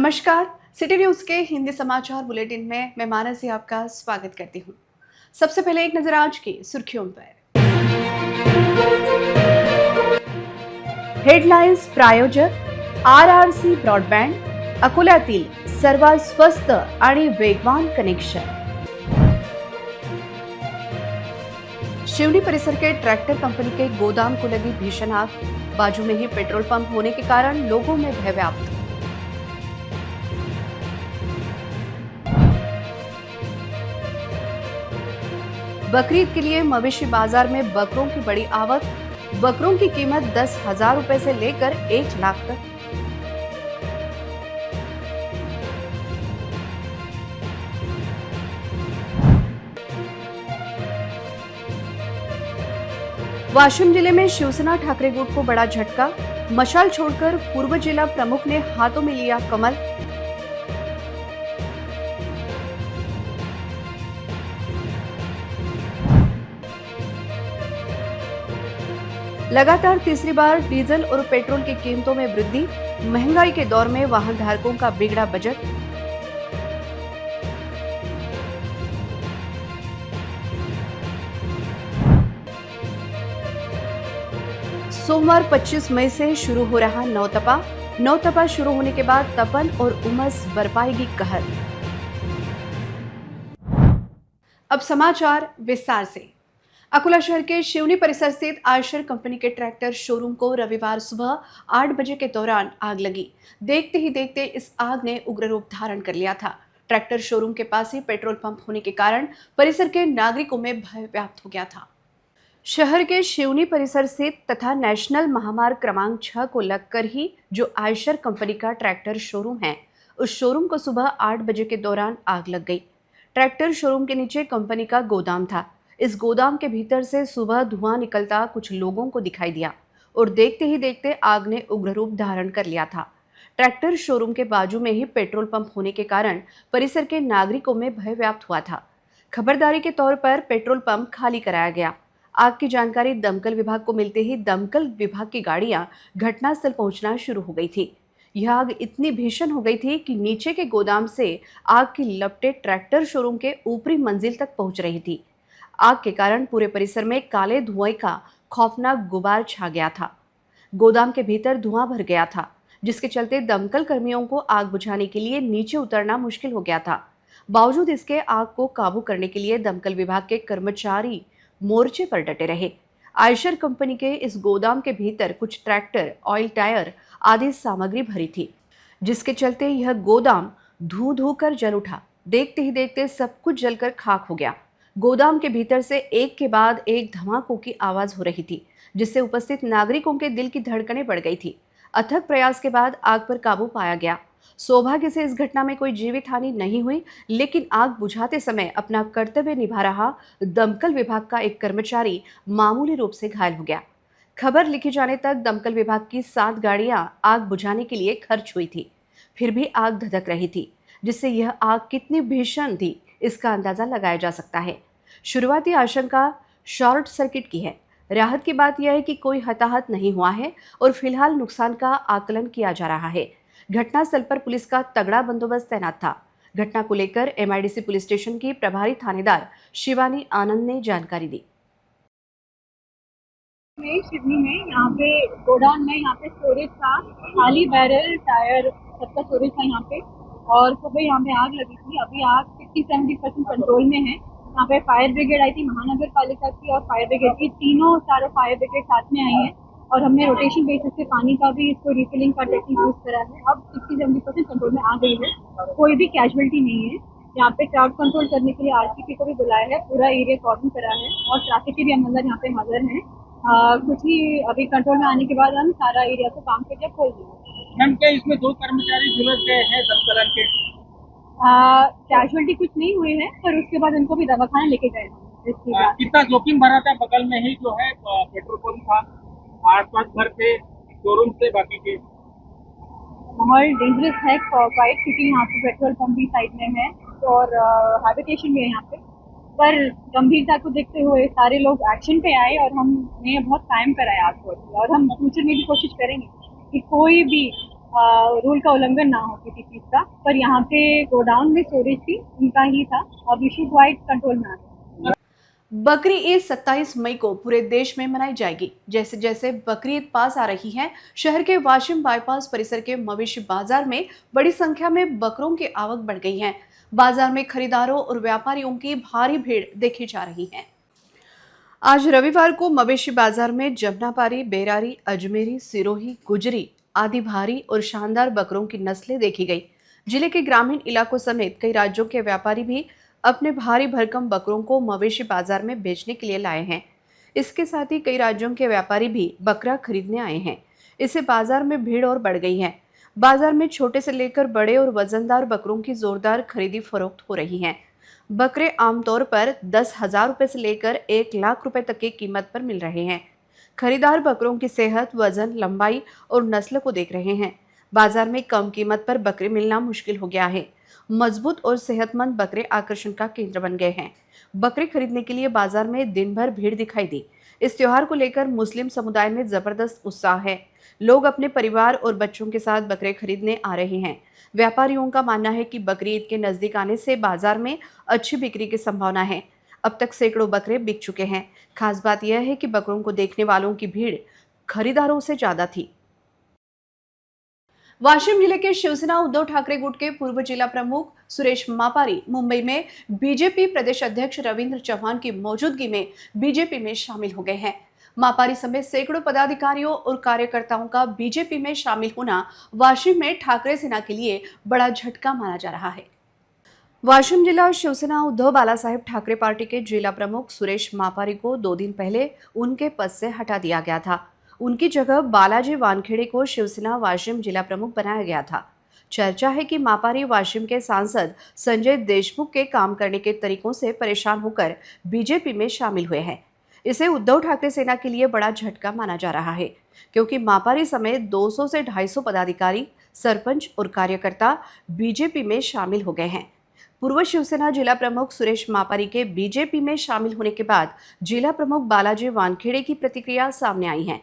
नमस्कार। City news के हिंदी समाचार बुलेटिन में मैं मानसी आपका स्वागत करती हूँ। सबसे पहले एक नजर आज की सुर्खियों पर। हेडलाइन्स प्रायोजक आरआरसी ब्रॉडबँड, अकोल्यातील सर्वात स्वस्त आणि वेगवान कनेक्शन। शिवनी परिसर के ट्रैक्टर कंपनी के गोदाम को लगी भीषण आग, बाजू में ही पेट्रोल पंप होने के कारण लोगों में भय व्याप्त। बकरीद के लिए मवेशी बाजार में बकरों की बड़ी आवक, बकरों की कीमत 10,000 रुपए से लेकर 1 लाख तक। वाशिम जिले में शिवसेना ठाकरे गुट को बड़ा झटका, मशाल छोड़कर पूर्व जिला प्रमुख ने हाथों में लिया कमल। लगातार तीसरी बार डीजल और पेट्रोल की कीमतों में वृद्धि, महंगाई के दौर में वाहन धारकों का बिगड़ा बजट। सोमवार 25 मई से शुरू हो रहा नौतपा शुरू होने के बाद तपन और उमस बरपाएगी कहर। अब समाचार विस्तार से। अकोला शहर के शिवनी परिसर स्थित आयशर कंपनी के ट्रैक्टर शोरूम को रविवार सुबह 8 बजे के दौरान आग लगी। देखते ही देखते इस आग ने उग्र रूप धारण कर लिया था। ट्रैक्टर शोरूम के पास ही पेट्रोल पंप होने के कारण परिसर के नागरिकों में भय व्याप्त हो गया था। शहर के शिवनी परिसर स्थित तथा नेशनल महामार्ग क्रमांक 6 को लगकर ही जो आयशर कंपनी का ट्रैक्टर शोरूम है, उस शोरूम को सुबह 8 बजे के दौरान आग लग गई। ट्रैक्टर शोरूम के नीचे कंपनी का गोदाम था। इस गोदाम के भीतर से सुबह धुआं निकलता कुछ लोगों को दिखाई दिया और देखते ही देखते आग ने उग्र रूप धारण कर लिया था। ट्रैक्टर शोरूम के बाजू में ही पेट्रोल पंप होने के कारण परिसर के नागरिकों में भय व्याप्त हुआ था। खबरदारी के तौर पर पेट्रोल पंप खाली कराया गया। आग की जानकारी दमकल विभाग को मिलते ही दमकल विभाग की गाड़ियां घटनास्थल पहुंचना शुरू हो गई थी। यह आग इतनी भीषण हो गई थी कि नीचे के गोदाम से आग की लपटें ट्रैक्टर शोरूम के ऊपरी मंजिल तक पहुंच रही थी। आग के कारण पूरे परिसर में काले धुएं का खौफनाक गुबार छा गया था। गोदाम के भीतर धुआं भर गया था, जिसके चलते दमकल कर्मियों को आग बुझाने के लिए नीचे उतरना मुश्किल हो गया था। बावजूद इसके आग को काबू करने के लिए दमकल विभाग के कर्मचारी मोर्चे पर डटे रहे। आयशर कंपनी के इस गोदाम के भीतर कुछ ट्रैक्टर, ऑयल टायर आदि सामग्री भरी थी, जिसके चलते यह गोदाम धू धू कर जल उठा। देखते ही देखते सब कुछ जलकर खाक हो गया। गोदाम के भीतर से एक के बाद एक धमाकों की आवाज हो रही थी, जिससे उपस्थित नागरिकों के दिल की धड़कनें बढ़ गई थी। अथक प्रयास के बाद आग पर काबू पाया गया। सौभाग्य से इस घटना में कोई जीवित हानि नहीं हुई, लेकिन आग बुझाते समय अपना कर्तव्य निभा रहा दमकल विभाग का एक कर्मचारी मामूली रूप से घायल हो गया। खबर लिखे जाने तक दमकल विभाग की 7 गाड़ियां आग बुझाने के लिए खर्च हुई थी, फिर भी आग धधक रही थी, जिससे यह आग कितनी भीषण थी इसका अंदाजा लगाया जा सकता है। शुरुआती आशंका शॉर्ट सर्किट की है। राहत की बात यह है कि कोई हताहत नहीं हुआ है और फिलहाल नुकसान का आकलन किया जा रहा है। घटनास्थल पर पुलिस का तगड़ा बंदोबस्त तैनात था। घटना को लेकर एमआईडीसी पुलिस स्टेशन की प्रभारी थानेदार शिवानी आनंद ने जानकारी दी। शिवनी में यहाँ पे गोडाउन में यहाँ पे स्टोरेज था, खाली बैरल टायर सबका स्टोरेज था यहाँ पे, और सुबह यहाँ पे आग लगी थी। अभी आग 60-70% कंट्रोल में है। यहाँ पे फायर ब्रिगेड आई थी, महानगर पालिका की और फायर ब्रिगेड की, चारों फायर ब्रिगेड साथ में आई है और हमने रोटेशन बेसिस पे पानी का भी इसको रिफिलिंग का टेक्निक यूज करा है। अब 60-70% कंट्रोल में आ गई है, कोई भी कैजुअलिटी नहीं है। यहाँ पे क्राउड कंट्रोल करने के लिए आरसीपी को भी बुलाया है, पूरा एरिया कॉर्डन करा है और ट्रैफिक के भी अंदर यहाँ पे हाजिर है। कुछ ही अभी कंट्रोल में आने के बाद हम सारा एरिया को काम करके खोल देंगे। मैम क्या इसमें 2 कर्मचारी झुलस गए हैं दमकल के? कैजुअलिटी कुछ नहीं हुई है, पर उसके बाद इनको भी दवाखाना लेके गए। कितना जोखिम भरा था? बगल में ही जो है पेट्रोल पंप था, आसपास घर थे, शोरूम से बाकी के माहौल डेंजरस है क्वाइट, क्योंकि यहाँ पे पेट्रोल पंप भी साइड में है और हैबिटेशन भी है यहाँ पे। पर गंभीरता को देखते हुए सारे लोग एक्शन पे आए और हमने बहुत टाइम कराया आपको, और हम फ्यूचर में भी कोशिश करेंगे कि कोई भी रूल का उल्लंघन ना हो किसी चीज़ का। पर यहाँ पे गोडाउन में स्टोरेज थी, उनका ही था। अब इशू वाइड कंट्रोल में आ गया। बकरी ईद 27 मई को पूरे देश में मनाई जाएगी। जैसे जैसे बकरी ईद पास आ रही है, शहर के वाशिम बाईपास परिसर के मवेशी बाजार में बड़ी संख्या में बकरों की आवक बढ़ गई है। बाजार में खरीदारों और व्यापारियों की भारी भीड़ देखी जा रही है। आज रविवार को मवेशी बाजार में जमनापारी, बेरारी, अजमेरी, सिरोही, गुजरी आदि भारी और शानदार बकरों की नस्लें देखी गई। जिले के ग्रामीण इलाकों समेत कई राज्यों के व्यापारी भी अपने भारी भरकम बकरों को मवेशी बाजार में बेचने के लिए लाए हैं। इसके साथ ही कई राज्यों के व्यापारी भी बकरा खरीदने आए हैं। इससे बाजार में भीड़ और बढ़ गई है। बाजार में छोटे से लेकर बड़े और वजनदार बकरों की जोरदार खरीदी फरोख्त हो रही है। बकरे आमतौर पर 10,000 रुपए से लेकर 1 लाख रुपए तक की कीमत पर मिल रहे हैं। खरीदार बकरों की सेहत, वजन, लंबाई और नस्ल को देख रहे हैं। बाजार में कम कीमत पर बकरे मिलना मुश्किल हो गया है। मजबूत और सेहतमंद बकरे आकर्षण का केंद्र बन गए हैं। बकरे खरीदने के लिए बाजार में दिन भर भीड़ दिखाई दी। इस त्योहार को लेकर मुस्लिम समुदाय में जबरदस्त उत्साह है। लोग अपने परिवार और बच्चों के साथ बकरे खरीदने आ रहे हैं। व्यापारियों का मानना है कि बकरी ईद के नजदीक आने से बाजार में अच्छी बिक्री की संभावना है। अब तक सैकड़ों बकरे बिक चुके हैं। खास बात यह है कि बकरों को देखने वालों की भीड़ खरीदारों से ज्यादा थी। वाशिम जिले के शिवसेना उद्धव ठाकरे गुट के पूर्व जिला प्रमुख सुरेश मापारी मुंबई में बीजेपी प्रदेश अध्यक्ष रविंद्र चौहान की मौजूदगी में बीजेपी में शामिल हो गए हैं। मापारी समेत सैकड़ों पदाधिकारियों और कार्यकर्ताओं का बीजेपी में शामिल होना वाशिम में ठाकरे सेना के लिए बड़ा झटका माना जा रहा है। वाशिम जिला शिवसेना उद्धव बालासाहेब ठाकरे पार्टी के जिला प्रमुख सुरेश मापारी को 2 दिन पहले उनके पद से हटा दिया गया था। उनकी जगह बालाजी वानखेड़े को शिवसेना वाशिम जिला प्रमुख बनाया गया था। चर्चा है कि मापारी वाशिम के सांसद संजय देशमुख के काम करने के तरीकों से परेशान होकर बीजेपी में शामिल हुए हैं। इसे उद्धव ठाकरे सेना के लिए बड़ा झटका माना जा रहा है, क्योंकि मापारी समेत 200 से 250 पदाधिकारी, सरपंच और कार्यकर्ता बीजेपी में शामिल हो गए हैं। पूर्व शिवसेना जिला प्रमुख सुरेश मापारी के बीजेपी में शामिल होने के बाद जिला प्रमुख बालाजी वानखेड़े की प्रतिक्रिया सामने आई है।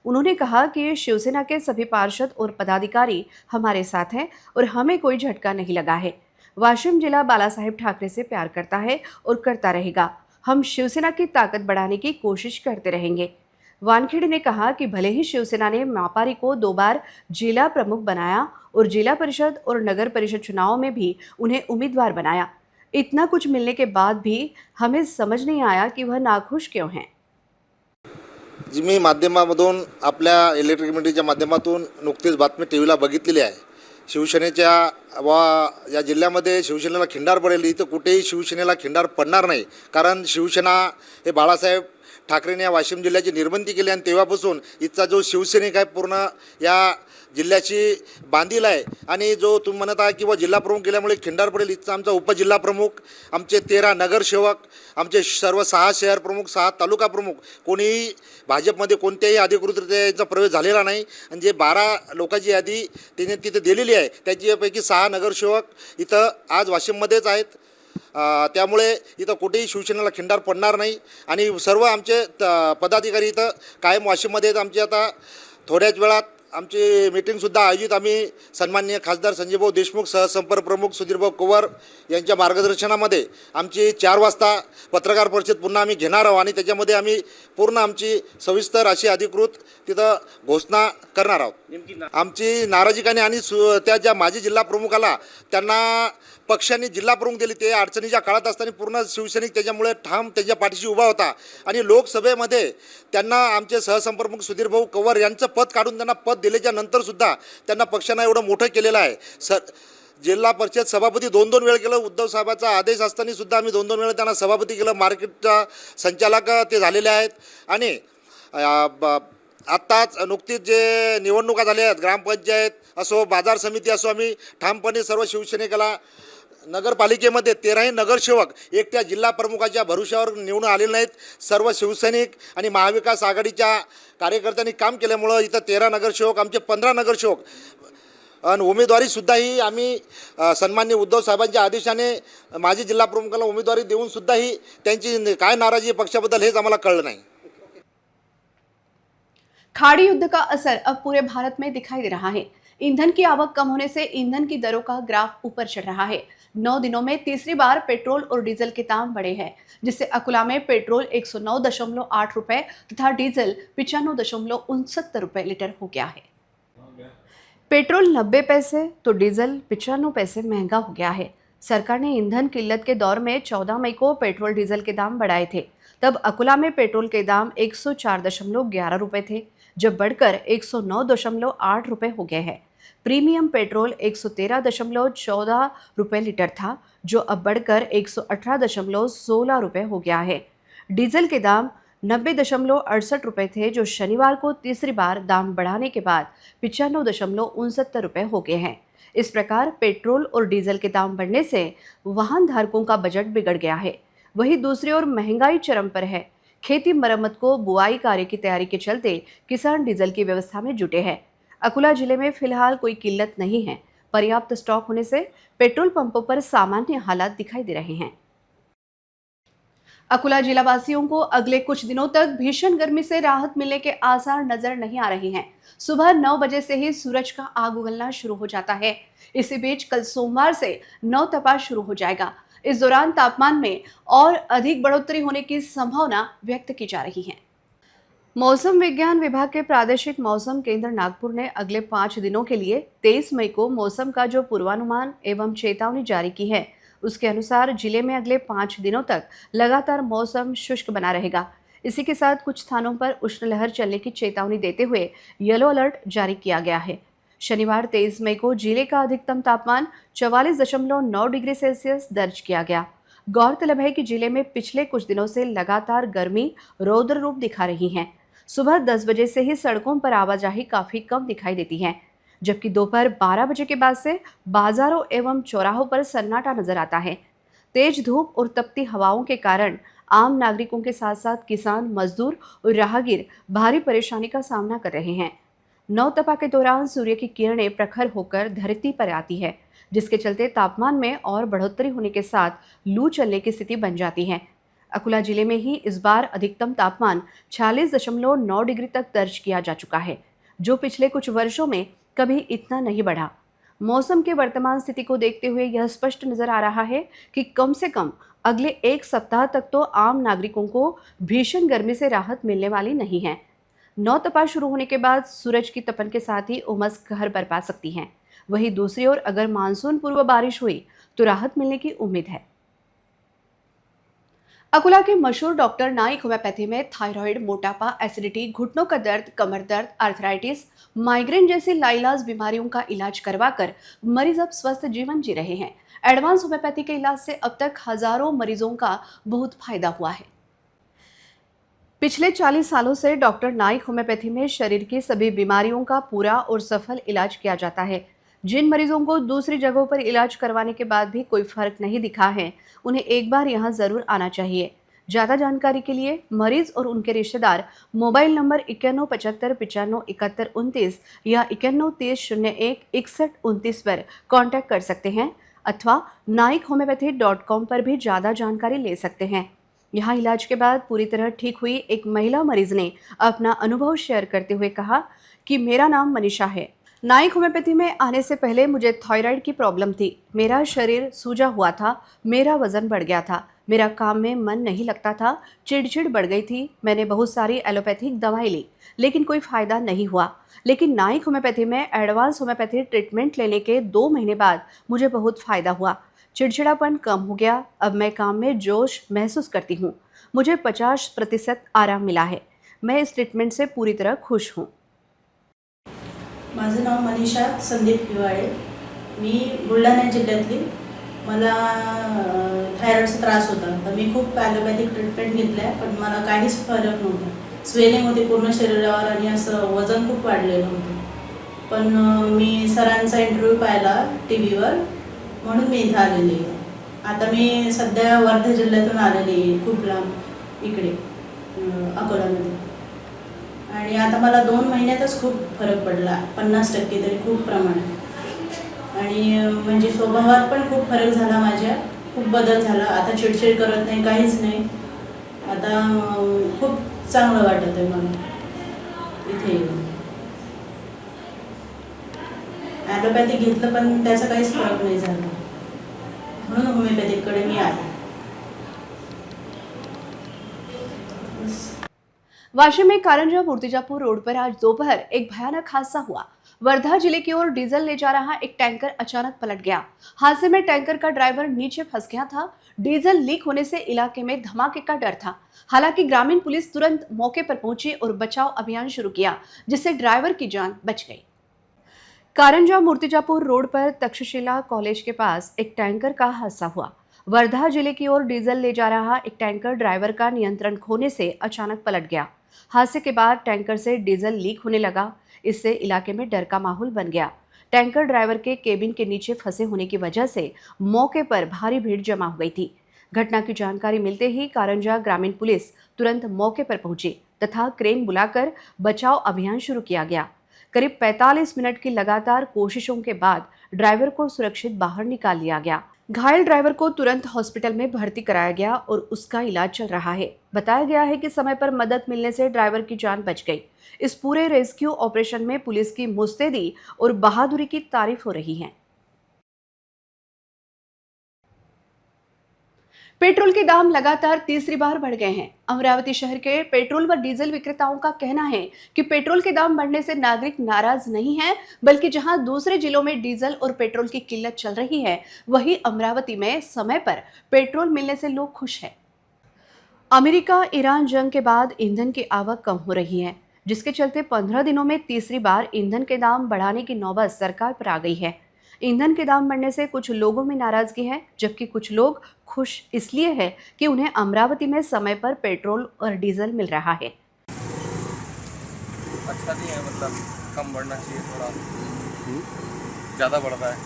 उन्होंने कहा कि शिवसेना के सभी पार्षद और पदाधिकारी हमारे साथ हैं और हमें कोई झटका नहीं लगा है। वाशिम जिला बालासाहेब ठाकरे से प्यार करता है और करता रहेगा। हम शिवसेना की ताकत बढ़ाने की कोशिश करते रहेंगे। वानखेड़े ने कहा कि भले ही शिवसेना ने मापारी को 2 बार जिला प्रमुख बनाया और जिला परिषद और नगर परिषद चुनाव में भी उन्हें उम्मीदवार बनाया, इतना कुछ मिलने के बाद भी हमें समझ नहीं आया कि वह नाखुश क्यों हैं। जी, मी माध्यमामधून आपल्या इलेक्ट्रिक मीडियाच्या माध्यमातून नुकतीच बातमी टी व्हीला बघितलेली आहे। शिवसेनेच्या या जिल्ह्यामध्ये शिवसेनेला खिंडार पडेल, इथं कुठेही शिवसेनेला खिंडार पडणार नाही। कारण शिवसेना हे बाळासाहेब ठाकरेंनी या वाशिम जिल्ह्याची निर्मिती केली आणि तेव्हापासून इथचा जो शिवसैनिक आहे पूर्ण या जिल्ह्याची बांधील आहे। आणि जो तुम्ही म्हणत आहात की जिल्हा प्रमुख केल्यामुळे खिंडार पडेल, इथचा आमचा उपजिल्हा प्रमुख, आमचे 13 नगरसेवक, आमचे सर्व 6 शहर प्रमुख, 6 तालुका प्रमुख, कोणीही भाजपमध्ये कोणत्याही अधिकृतरित्या याचा प्रवेश झालेला नाही। आणि जे 12 लोकांची यादी तिने तिथे दिलेली आहे त्याच्यापैकी 6 नगरसेवक इथं आज वाशिममध्येच आहेत। त्यामुळे इथं कुठेही शिवसेनेला खिंडार पडणार नाही आणि सर्व आमचे पदाधिकारी इथं कायम वाशिममध्ये आहेत। आमची आता थोड्याच वेळात आमची मीटिंगसुद्धा आयोजित आम्ही सन्माननीय खासदार संजयभाऊ देशमुख, सहसंपर्क प्रमुख सुधीरभाऊ पवार यांच्या मार्गदर्शनामध्ये आमची 4 वाजता पत्रकार परिषद पुन्हा आम्ही घेणार आहोत आणि त्याच्यामध्ये आम्ही पूर्ण आमची सविस्तर अशी अधिकृत तिथं घोषणा करणार आहोत। आमची नाराजी काय नाही आणि त्या ज्या माजी जिल्हा प्रमुखाला त्यांना पक्षाने जिल्हा प्रमुख दिले, ते अडचणीच्या काळात असताना पूर्ण शिवसैनिक त्याच्यामुळे ठाम त्याच्या पाठीशी उभा होता आणि लोकसभेमध्ये त्यांना आमचे सहसंपर्क प्रमुख सुधीरभाऊ पवार यांचं पद काढून त्यांना पद दिल्याच्या नंतर सुद्धा त्यांना पक्षानं एवढं मोठं केलेलं आहे। जिल्हा परिषद सभापती 2-2 वेळ केलं, उद्धव साहेबाचा आदेश असताना सुद्धा आम्ही 2-2 वेळा त्यांना सभापती केलं। मार्केटचा संचालक ते झालेले आहेत आणि आत्ताच नुकतीच जे निवडणुका झाल्या आहेत, ग्रामपंचायत असो, बाजार समिती असो, आम्ही ठामपणे सर्व शिवसैनिकाला नगरपालिकेमध्ये 13ही नगरसेवक एकट्या जिल्हा प्रमुखाच्या भरोश्यावर निवडून आलेले नाहीत। सर्व शिवसैनिक आणि महाविकास आघाडीच्या कार्यकर्त्यांनी काम केल्यामुळं इथं 13 नगरसेवक, आमचे 15 नगरसेवक आणि उमेदवारीसुद्धा ही आम्ही सन्माननीय उद्धव साहेबांच्या आदेशाने माजी जिल्हा प्रमुखाला उमेदवारी देऊनसुद्धा ही त्यांची काय नाराजी आहे पक्षाबद्दल हेच आम्हाला कळलं नाही। खाड़ी युद्ध का असर अब पूरे भारत में दिखाई दे रहा है। ईंधन की आवक कम होने से ईंधन की दरों का ग्राफ ऊपर चढ़ रहा है। 9 दिनों में तीसरी बार पेट्रोल और डीजल के दाम बढ़े हैं, जिससे अकुला में पेट्रोल 109.8 रुपए तथा डीजल 95.69 रुपए लीटर हो गया है। पेट्रोल 90 पैसे तो डीजल 95 पैसे महंगा हो गया है। सरकार ने ईंधन किल्लत के दौर में 14 मई को पेट्रोल डीजल के दाम बढ़ाए थे। तब अकुला में पेट्रोल के दाम 104.11 रुपए थे, जब बढ़कर 109.8 रुपए हो गए हैं। प्रीमियम पेट्रोल 113.14 रुपए लीटर था, जो अब बढ़कर 118.16 रुपए हो गया है। डीजल के दाम 90.68 रुपए थे, जो शनिवार को तीसरी बार दाम बढ़ाने के बाद 95.69 रुपए हो गए हैं। इस प्रकार पेट्रोल और डीजल के दाम बढ़ने से वाहन धारकों का बजट बिगड़ गया है। वहीं दूसरी ओर महंगाई चरम पर है। खेती मरम्मत को बुआई कार्य की तैयारी के चलते किसान डीजल की व्यवस्था में जुटे हैं। अकुला जिले में फिलहाल कोई किल्लत नहीं है। पर्याप्त स्टॉक होने से पेट्रोल पंपों पर सामान्य हालात दिखाई दे रहे हैं। अकुला जिला वासियों को अगले कुछ दिनों तक भीषण गर्मी से राहत मिलने के आसार नजर नहीं आ रहे हैं। सुबह 9 बजे से ही सूरज का आग उगलना शुरू हो जाता है। इसी बीच कल सोमवार से नौतपा शुरू हो जाएगा। इस दौरान तापमान में और अधिक बढ़ोतरी होने की संभावना व्यक्त की जा रही है। मौसम विज्ञान विभाग के प्रादेशिक मौसम केंद्र नागपुर ने अगले 5 दिनों के लिए 23 मई को मौसम का जो पूर्वानुमान एवं चेतावनी जारी की है, उसके अनुसार जिले में अगले 5 दिनों तक लगातार मौसम शुष्क बना रहेगा। इसी के साथ कुछ स्थानों पर उष्णलहर चलने की चेतावनी देते हुए येलो अलर्ट जारी किया गया है। शनिवार 23 मई को जिले का अधिकतम तापमान 44.9 डिग्री सेल्सियस दर्ज किया गया। गौरतलब है कि जिले में पिछले कुछ दिनों से लगातार गर्मी रौद्र रूप दिखा रही है। सुबह 10 बजे से ही सड़कों पर आवाजाही काफी कम दिखाई देती है, जबकि दोपहर 12 बजे के बाद से बाजारों एवं चौराहों पर सन्नाटा नजर आता है। तेज धूप और तपती हवाओं के कारण आम नागरिकों के साथ साथ किसान, मजदूर और राहगीर भारी परेशानी का सामना कर रहे हैं। नौतपा के दौरान सूर्य की किरणें प्रखर होकर धरती पर आती है, जिसके चलते तापमान में और बढ़ोतरी होने के साथ लू चलने की स्थिति बन जाती है। अकुला जिले में ही इस बार अधिकतम तापमान 46.9 डिग्री तक दर्ज किया जा चुका है, जो पिछले कुछ वर्षों में कभी इतना नहीं बढ़ा। मौसम के वर्तमान स्थिति को देखते हुए यह स्पष्ट नजर आ रहा है कि कम से कम अगले 1 सप्ताह तक तो आम नागरिकों को भीषण गर्मी से राहत मिलने वाली नहीं है। नौतपा शुरू होने के बाद सूरज की तपन के साथ ही उमस कहर बरपा सकती है। वहीं दूसरी ओर अगर मानसून पूर्व बारिश हुई तो राहत मिलने की उम्मीद है। अकुला के मशहूर डॉक्टर नाइक होम्योपैथी में थायराइड, मोटापा, एसिडिटी, घुटनों का दर्द, कमर दर्द, आर्थराइटिस, माइग्रेन जैसी लाइलाज बीमारियों का इलाज करवाकर मरीज अब स्वस्थ जीवन जी रहे हैं। एडवांस होम्योपैथी के इलाज से अब तक हजारों मरीजों का बहुत फायदा हुआ है। पिछले 40 सालों से डॉक्टर नाइक होम्योपैथी में शरीर की सभी बीमारियों का पूरा और सफल इलाज किया जाता है। जिन मरीजों को दूसरी जगहों पर इलाज करवाने के बाद भी कोई फर्क नहीं दिखा है, उन्हें एक बार यहाँ जरूर आना चाहिए। ज़्यादा जानकारी के लिए मरीज और उनके रिश्तेदार मोबाइल नंबर 9175957129 या 9130016129 पर कांटेक्ट कर सकते हैं अथवा naikhomeopathy.com पर भी ज़्यादा जानकारी ले सकते हैं। यहाँ इलाज के बाद पूरी तरह ठीक हुई एक महिला मरीज ने अपना अनुभव शेयर करते हुए कहा कि मेरा नाम मनीषा है। नाइक होम्योपैथी में आने से पहले मुझे थायराइड की प्रॉब्लम थी। मेरा शरीर सूजा हुआ था, मेरा वजन बढ़ गया था, मेरा काम में मन नहीं लगता था, चिड़चिड़ बढ़ गई थी। मैंने बहुत सारी एलोपैथिक दवाई ली, लेकिन कोई फ़ायदा नहीं हुआ। लेकिन नाइक होम्योपैथी में एडवांस होम्योपैथी ट्रीटमेंट लेने के 2 महीने बाद मुझे बहुत फ़ायदा हुआ। चिड़चिड़ापन कम हो गया। अब मैं काम में जोश महसूस करती हूँ। मुझे 50% आराम मिला है। मैं इस ट्रीटमेंट से पूरी तरह खुश हूँ। माझं नाव मनीषा संदीप हिवाळे। मी बुलढाणा जिल्ह्यातली। मला थायरॉईडचा त्रास होता, तर मी खूप ॲलोपॅथिक ट्रीटमेंट घेतल्या, पण मला काहीच फरक नव्हता। स्वेलिंग होती पूर्ण शरीरावर आणि असं वजन खूप वाढलेलं होतं। पण मी सरांचा इंटरव्ह्यू पाहिला टीव्हीवर, म्हणून मी इथं आलेली आहे। आता मी सध्या वर्धा जिल्ह्यातून आलेली आहे, खूप लांब इकडे अकोल्यामध्ये। आणि आता मला 2 महिन्यातच खूप फरक पडला, 50% तरी खूप प्रमाण आहे। आणि म्हणजे स्वभावात पण खूप फरक झाला, माझ्या खूप बदल झाला। आता चिडचिड करत नाही, काहीच नाही। आता खूप चांगलं वाटत आहे मला इथे येऊन। ॲलोपॅथिक घेतलं पण त्याचा काहीच फरक नाही झाला, म्हणून होमिओपॅथिककडे मी आले. वाशिम में कारंजा मूर्तिजापुर रोड पर आज दोपहर एक भयानक हादसा हुआ। वर्धा जिले की ओर डीजल ले जा रहा एक टैंकर अचानक पलट गया। हादसे में टैंकर का ड्राइवर नीचे फंस गया था। डीजल लीक होने से इलाके में धमाके का डर था। हालांकि ग्रामीण पुलिस तुरंत मौके पर पहुंची और बचाव अभियान शुरू किया, जिससे ड्राइवर की जान बच गई। कारंजा मूर्तिजापुर रोड पर तक्षशिला कॉलेज के पास एक टैंकर का हादसा हुआ। वर्धा जिले की ओर डीजल ले जा रहा एक टैंकर ड्राइवर का नियंत्रण खोने से अचानक पलट गया। हादसे के बाद टैंकर से डीजल लीक होने लगा। इससे इलाके में डर का माहौल बन गया। टैंकर ड्राइवर के केबिन के नीचे फंसे होने की वजह से मौके पर भारी भीड़ जमा हो गई थी। घटना की जानकारी मिलते ही कारंजा ग्रामीण पुलिस तुरंत मौके पर पहुंची तथा क्रेन बुलाकर बचाव अभियान शुरू किया गया। करीब 45 मिनट की लगातार कोशिशों के बाद ड्राइवर को सुरक्षित बाहर निकाल लिया गया। घायल ड्राइवर को तुरंत हॉस्पिटल में भर्ती कराया गया और उसका इलाज चल रहा है। बताया गया है कि समय पर मदद मिलने से ड्राइवर की जान बच गई। इस पूरे रेस्क्यू ऑपरेशन में पुलिस की मुस्तैदी और बहादुरी की तारीफ हो रही है। पेट्रोल के दाम लगातार तीसरी बार बढ़ गए हैं। अमरावती शहर के पेट्रोल व डीजल विक्रेताओं का कहना है कि पेट्रोल के दाम बढ़ने से नागरिक नाराज नहीं हैं, बल्कि जहां दूसरे जिलों में डीजल और पेट्रोल की किल्लत चल रही है, वहीं अमरावती में समय पर पेट्रोल मिलने से लोग खुश हैं। अमेरिका ईरान जंग के बाद ईंधन की आवक कम हो रही है, जिसके चलते 15 दिनों में तीसरी बार ईंधन के दाम बढ़ाने की नौबत सरकार पर आ गई है। ईंधन के दाम बढ़ने से कुछ लोगों में नाराजगी है, जबकि कुछ लोग खुश इसलिए है कि उन्हें अमरावती में समय पर पेट्रोल और डीजल मिल रहा है। अच्छा नहीं है, मतलब कम बढ़ना चाहिए, थोड़ा ज़्यादा बढ़ता है।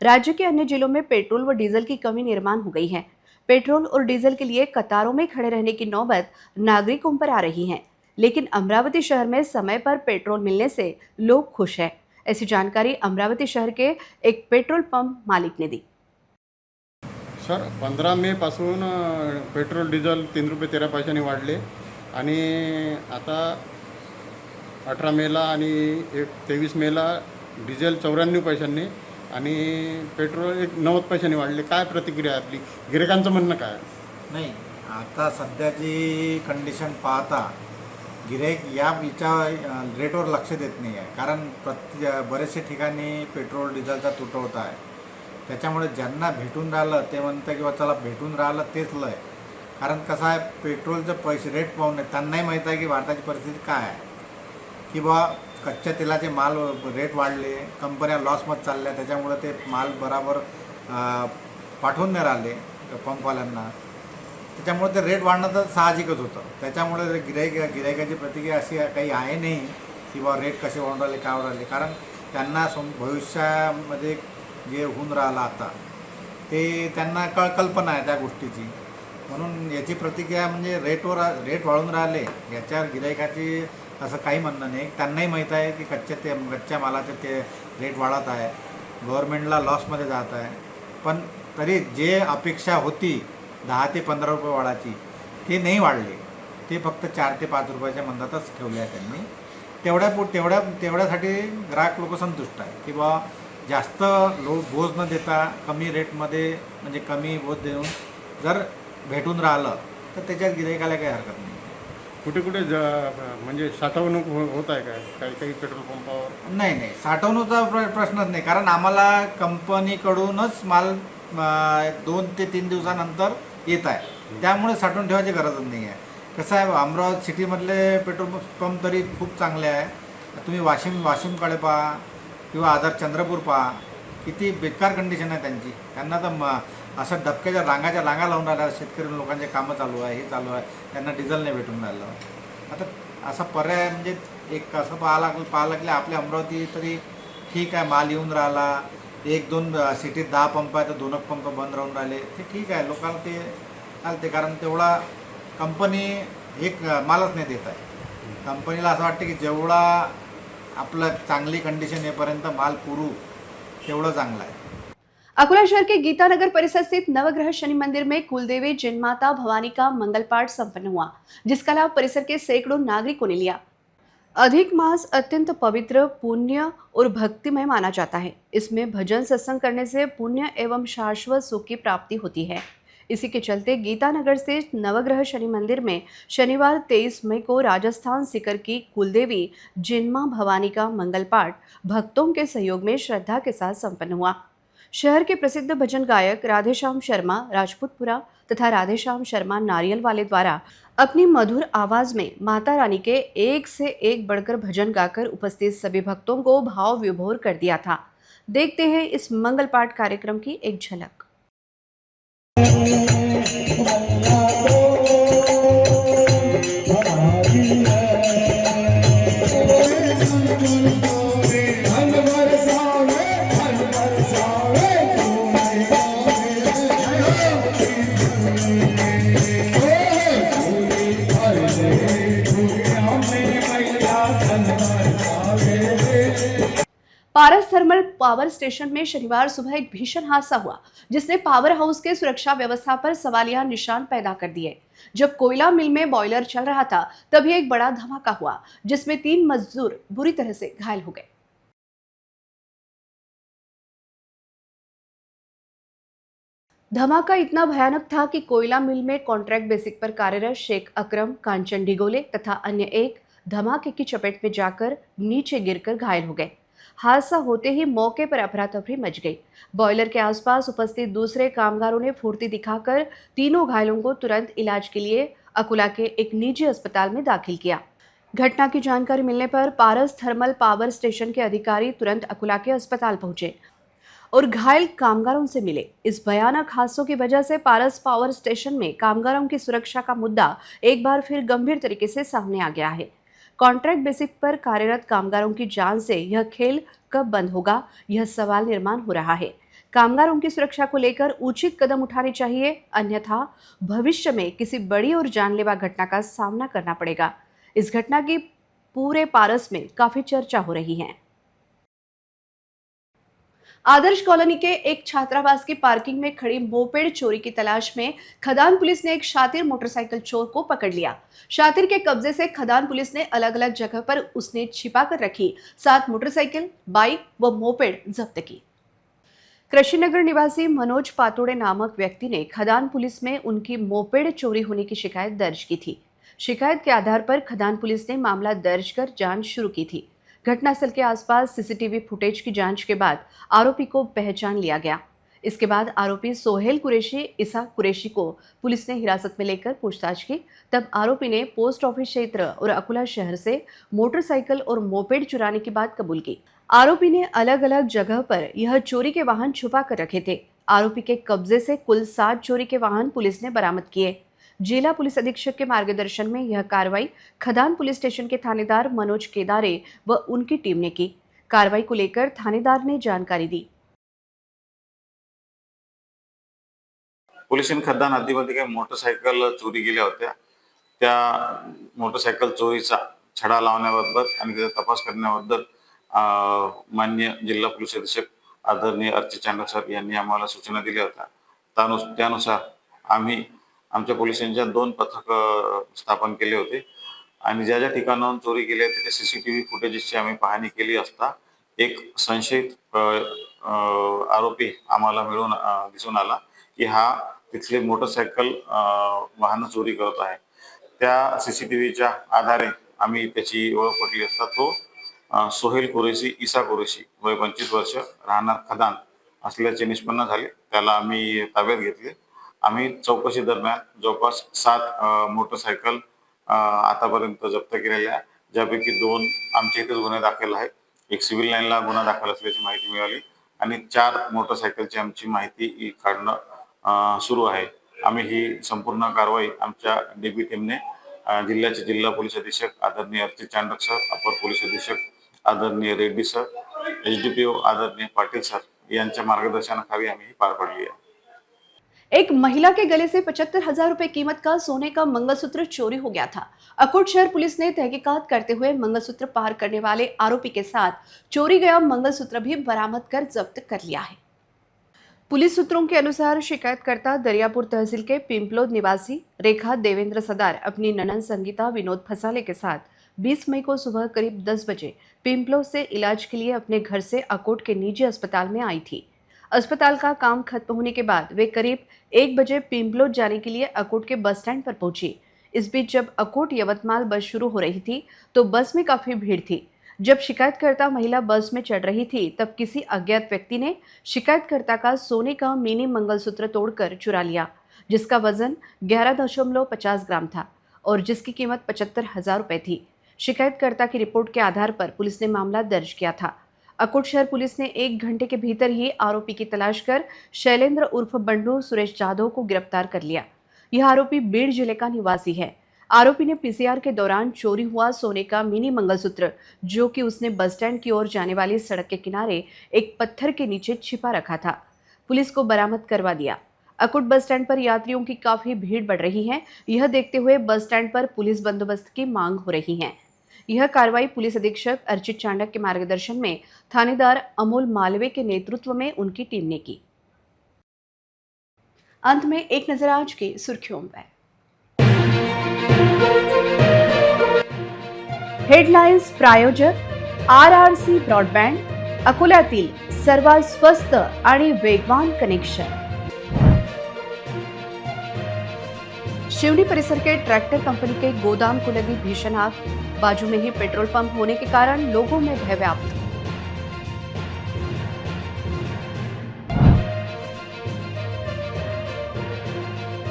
राज्य के अन्य जिलों में पेट्रोल व डीजल की कमी निर्माण हो गई है। पेट्रोल और डीजल के लिए कतारों में खड़े रहने की नौबत नागरिकों पर आ रही है, लेकिन अमरावती शहर में समय पर पेट्रोल मिलने से लोग खुश हैं। ऐसी जानकारी अमरावती शहर के एक पेट्रोल पंप मालिक ने दी। सर 15 मे पासून पेट्रोल डिझेल 3 रुपये 13 पैशांनी वाढले आणि आता 18 मेला आणि 23 मेला डिझेल 94 पैशांनी आणि पेट्रोल 90 पैशांनी वाढले. काय प्रतिक्रिया आहे आपली? गिरायकांचं म्हणणं काय? नाही, आता सध्याची कंडिशन पाहता गिराईक या रेटवर लक्ष देत नाही आहे, कारण बरेचसे ठिकाणी पेट्रोल डिझेलचा तुटवडा आहे. त्याच्यामुळे ज्यांना भेटून राहिलं ते म्हणतं किंवा चला भेटून राहिलं तेच लय. कारण कसं आहे, पेट्रोलचं पैसे रेट पाहून नाही, त्यांनाही माहीत आहे की भारताची परिस्थिती काय आहे, की बा कच्च्या तेलाचे माल रेट वाढले, कंपन्या लॉसमध्ये चालल्या, त्याच्यामुळे ते माल बराबर पाठवून नाही राहिले पंपवाल्यांना. त्याच्यामुळे ते रेट वाढणं तर साहजिकच होतं. त्याच्यामुळे गिरायकाची प्रतिक्रिया अशी काही आहे नाही की बा रेट कसे वाढून राहिले, काय वाढून राहिले, कारण त्यांना भविष्यामध्ये जे होऊन राहिलं आता ते त्यांना कल्पना आहे त्या गोष्टीची. म्हणून याची प्रतिक्रिया म्हणजे रेट वाढून राहिले याच्यावर गिरायकाची असं काही म्हणणं नाही. त्यांनाही माहीत आहे की कच्च्या मालाचे ते रेट वाढत आहे, गव्हर्नमेंटला लॉसमध्ये जात आहे. पण तरी जे अपेक्षा होती 10 ते 15 रुपये वाढायची ते नाही वाढले, ते फक्त 4 ते 5 रुपयाच्या मंदातच ठेवले आहे त्यांनी. तेवढ्यासाठी ग्राहक लोक संतुष्ट आहे की बा जास्त बोज न देता कमी रेटमध्ये, म्हणजे कमी बोज देऊन जर भेटून राहिलं तर त्याच्यात गिरायकाला काही हरकत नाही. कुठे कुठे म्हणजे साठवणूक होत आहे काय? काही काही पेट्रोल पंपावर? नाही, साठवणूचा प्रश्नच नाही, कारण आम्हाला कंपनीकडूनच माल 2 ते 3 दिवसानंतर येत आहे, त्यामुळे साठवून ठेवायची गरजच नाही आहे. कसं आहे, अमरावती सिटीमधले पेट्रोल पंप तरी खूप चांगले आहे. तुम्ही वाशिमकडे पहा किंवा आदर चंद्रपूर पहा, किती बेकार कंडिशन आहे त्यांची. त्यांना तर असं डबक्याच्या रांगा लावून राहिल्या, शेतकरी लोकांचे कामं चालू आहे, हे चालू आहे, त्यांना डिझेल नाही भेटून राहिलं. आता असा पर्याय म्हणजे एक असं पाहायला लागलं आपल्या अमरावती तरी ठीक आहे, माल येऊन राहिला. 1-2 सिटीत 10 पंप आहे तर 2 पंप बंद राहून राहिले, ते ठीक आहे, लोकांना ते चालते. कारण तेवढा कंपनी एक मालच नाही देत आहे. कंपनीला असं वाटतं की जेवढा आपलं चांगली कंडिशन येईपर्यंत माल पुरू तेवढं चांगलं आहे. अकोला शहर के गीतानगर परिसर स्थित नवग्रह शनि मंदिर में कुलदेवी जिनमाता भवानी का मंगल पाठ संपन्न हुआ, जिसका लाभ परिसर के सैकड़ों नागरिकों ने लिया। अधिक मास अत्यंत पवित्र, पुण्य और भक्तिमय माना जाता है। इसमें भजन सत्संग करने से पुण्य एवं शाश्वत सुख की प्राप्ति होती है। इसी के चलते गीतानगर स्थित नवग्रह शनि मंदिर में शनिवार 23 मई को राजस्थान सीकर की कुलदेवी जिन्मा भवानी का मंगल पाठ भक्तों के सहयोग में श्रद्धा के साथ संपन्न हुआ। शहर के प्रसिद्ध भजन गायक राधेश्याम शर्मा राजपूतपुरा तथा राधेश्याम शर्मा नारियल वाले द्वारा अपनी मधुर आवाज में माता रानी के एक से एक बढ़कर भजन गाकर उपस्थित सभी भक्तों को भाव विभोर कर दिया था। देखते हैं इस मंगल पाठ कार्यक्रम की एक झलक। पारस थर्मल पावर स्टेशन में शनिवार सुबह एक भीषण हादसा हुआ, जिसने पावर हाउस के सुरक्षा व्यवस्था पर सवालिया निशान पैदा कर दिए। जब कोयला मिल में बॉयलर चल रहा था, तभी एक बड़ा धमाका हुआ, जिसमें 3 मजदूर बुरी तरह से घायल हो गए। धमाका इतना भयानक था कि कोयला मिल में कॉन्ट्रैक्ट बेसिक पर कार्यरत शेख अकरम, कांचन डिगोले तथा अन्य एक धमाके की चपेट में जाकर नीचे गिरकर घायल हो गए। हादसा होते ही मौके पर अफरा तफरी मच गई। बॉयलर के आसपास उपस्थित दूसरे कामगारों ने फुर्ती दिखाकर तीनों घायलों को तुरंत इलाज के लिए अकुला के एक निजी अस्पताल में दाखिल किया। घटना की जानकारी मिलने पर पारस थर्मल पावर स्टेशन के अधिकारी तुरंत अकुला के अस्पताल पहुंचे और घायल कामगारों से मिले। इस भयानक हादसों की वजह से पारस पावर स्टेशन में कामगारों की सुरक्षा का मुद्दा एक बार फिर गंभीर तरीके से सामने आ गया है। कॉन्ट्रैक्ट बेसिक पर कार्यरत कामगारों की जान से यह खेल कब बंद होगा, यह सवाल निर्माण हो रहा है। कामगारों की सुरक्षा को लेकर उचित कदम उठाने चाहिए, अन्यथा भविष्य में किसी बड़ी और जानलेवा घटना का सामना करना पड़ेगा। इस घटना की पूरे पारस में काफी चर्चा हो रही है। आदर्श कॉलोनी के एक छात्रावास की पार्किंग में खड़ी मोपेड चोरी की तलाश में खदान पुलिस ने एक शातिर मोटरसाइकिल चोर को पकड़ लिया। शातिर के कब्जे से खदान पुलिस ने अलग अलग जगह पर उसने छिपा कर रखी 7 मोटरसाइकिल, बाइक व मोपेड जब्त की। कृषिनगर निवासी मनोज पातोड़े नामक व्यक्ति ने खदान पुलिस में उनकी मोपेड चोरी होने की शिकायत दर्ज की थी। शिकायत के आधार पर खदान पुलिस ने मामला दर्ज कर जांच शुरू की थी। घटनास्थल के आसपास सीसीटीवी फुटेज की जांच के बाद आरोपी को पहचान लिया गया। इसके बाद आरोपी सोहेल कुरैशी, इसा कुरैशी को पुलिस ने हिरासत में लेकर पूछताछ की। तब आरोपी ने पोस्ट ऑफिस क्षेत्र और अकुला शहर से मोटरसाइकिल और मोपेड चुराने की बात कबूल की। आरोपी ने अलग अलग जगह पर यह चोरी के वाहन छुपा कर रखे थे। आरोपी के कब्जे से कुल 7 चोरी के वाहन पुलिस ने बरामद किए। जिला पुलिस अधीक्षक के मार्गदर्शन में यह कार्रवाई खदान पुलिस स्टेशन के थानेदार मनोज केदारे व उनकी टीम ने की। कार्रवाई को लेकर थानेदार ने जानकारी दी। पोलिसांनी खदान हद्दीमध्ये काही मोटरसायकल चोरी केल्या होत्या। त्या मोटरसायकल चोरीचा छडा लावण्याबाबत आणि त्याचा तपास करण्याबद्दल माननीय जिल्हा पोलीस अधीक्षक आदरणीय अर्ची चांडक सर यांनी आम्हाला सूचना दिल्या होत्या। त्यानुसार आम्ही आमच्या पोलिसांच्या 2 पथक स्थापन केले होते आणि ज्या ज्या ठिकाणाहून चोरी केली आहे त्याच्या सीसीटीव्ही फुटेजेसची आम्ही पाहणी केली असता एक संशयित आरोपी आम्हाला मिळून दिसून आला की हा तिथले मोटरसायकल वाहन चोरी करत आहे। त्या सीसीटीव्हीच्या आधारे आम्ही त्याची ओळख पटली असता तो सोहेल कुरैशी, इसा कुरैशी, वय 25 वर्ष, राहणार खदान असल्याचे निष्पन्न झाले। त्याला आम्ही ताब्यात घेतले। आम्ही चौकशी दरम्यान जवळपास 7 मोटरसायकल आतापर्यंत जप्त केलेल्या, ज्यापैकी 2 आमच्या इथेच गुन्हे दाखल आहेत। एक सिव्हिल लाईनला गुन्हा दाखल असल्याची माहिती मिळाली आणि 4 मोटरसायकलची आमची माहिती काढणं सुरू आहे। आम्ही ही संपूर्ण कारवाई आमच्या डीबी टीमने जिल्ह्याचे जिल्हा पोलीस अधीक्षक आदरणीय अर्ची चांडक सर, अपर पोलीस अधीक्षक आदरणीय रेड्डी सर, एसडीपीओ आदरणीय पाटील सर यांच्या मार्गदर्शनाखाली आम्ही ही पार पाडली आहे। एक महिला के गले से 75,000 रुपए कीमत का सोने का मंगलसूत्र चोरी हो गया था। अकोट शहर पुलिस ने तहकीकात करते हुए मंगलसूत्र पार करने वाले आरोपी के साथ चोरी गया मंगलसूत्र भी बरामद कर जब्त कर लिया है। पुलिस सूत्रों के अनुसार शिकायतकर्ता दरियापुर तहसील के पिंपलोद निवासी रेखा देवेंद्र सदार अपनी ननन संगीता विनोद फसाले के साथ 20 मई को सुबह करीब 10 बजे पिंपलों से इलाज के लिए अपने घर से अकोट के निजी अस्पताल में आई थी। अस्पताल का काम खत्म होने के बाद वे करीब 1 बजे पिंपलों जाने के लिए अकोट के बस स्टैंड पर पहुंची। इस बीच जब अकोट यवतमाल बस शुरू हो रही थी तो बस में काफी भीड़ थी। जब शिकायतकर्ता महिला बस में चढ़ रही थी तब किसी अज्ञात व्यक्ति ने शिकायतकर्ता का सोने का मिनी मंगलसूत्र तोड़कर चुरा लिया, जिसका वजन 11.50 ग्राम था और जिसकी कीमत 75,000 रुपए थी। शिकायतकर्ता की रिपोर्ट के आधार पर पुलिस ने मामला दर्ज किया था। अकोट शहर पुलिस ने 1 घंटे के भीतर ही आरोपी की तलाश कर शैलेंद्र उर्फ बंडू सुरेश जाधव को गिरफ्तार कर लिया। यह आरोपी बीड़ जिले का निवासी है। आरोपी ने पीसीआर के दौरान चोरी हुआ सोने का मिनी मंगलसूत्र, जो कि उसने बस स्टैंड की ओर जाने वाली सड़क के किनारे एक पत्थर के नीचे छिपा रखा था, पुलिस को बरामद करवा दिया। अकोट बस स्टैंड पर यात्रियों की काफी भीड़ बढ़ रही है। यह देखते हुए बस स्टैंड पर पुलिस बंदोबस्त की मांग हो रही है। यह कार्रवाई पुलिस अधीक्षक अर्चित चांडक के मार्गदर्शन में थानेदार अमोल मालवे के नेतृत्व में उनकी टीम ने की। अंत में एक नजर आज की सुर्खियों पर। हेडलाईन्स प्रायोजक RRC ब्रॉडबँड, अकोल्यातील सर्वात स्वस्त आणि वेगवान कनेक्शन। शिवनी परिसर के ट्रैक्टर कंपनी के गोदाम को लगी भीषण आग, बाजू में ही पेट्रोल पंप होने के कारण लोगों में भय व्याप्त।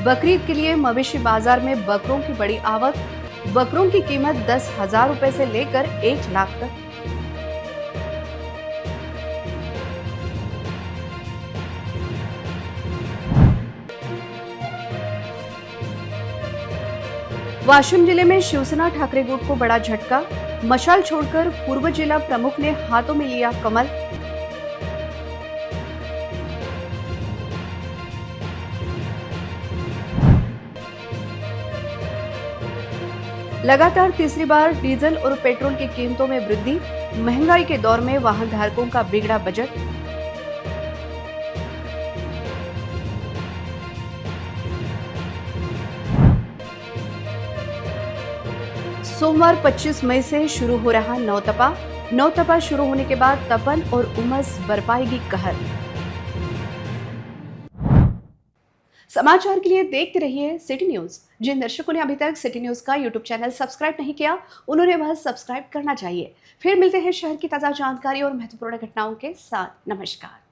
बकरीद के लिए मवेशी बाजार में बकरों की बड़ी आवक, बकरों की कीमत 10,000 रुपए से लेकर 1 लाख तक। वाशिम जिले में शिवसेना ठाकरे गुट को बड़ा झटका, मशाल छोड़कर पूर्व जिला प्रमुख ने हाथों में लिया कमल। लगातार तीसरी बार डीजल और पेट्रोल की कीमतों में वृद्धि, महंगाई के दौर में वाहन धारकों का बिगड़ा बजट। सोमवार 25 मई से शुरू हो रहा नौतपा शुरू होने के बाद तपन और उमस बरपाएगी कहर। समाचार के लिए देखते रहिए सिटी न्यूज। जिन दर्शकों ने अभी तक सिटी न्यूज का यूट्यूब चैनल सब्सक्राइब नहीं किया, उन्होंने वह सब्सक्राइब करना चाहिए। फिर मिलते हैं शहर की ताजा जानकारी और महत्वपूर्ण घटनाओं के साथ। नमस्कार।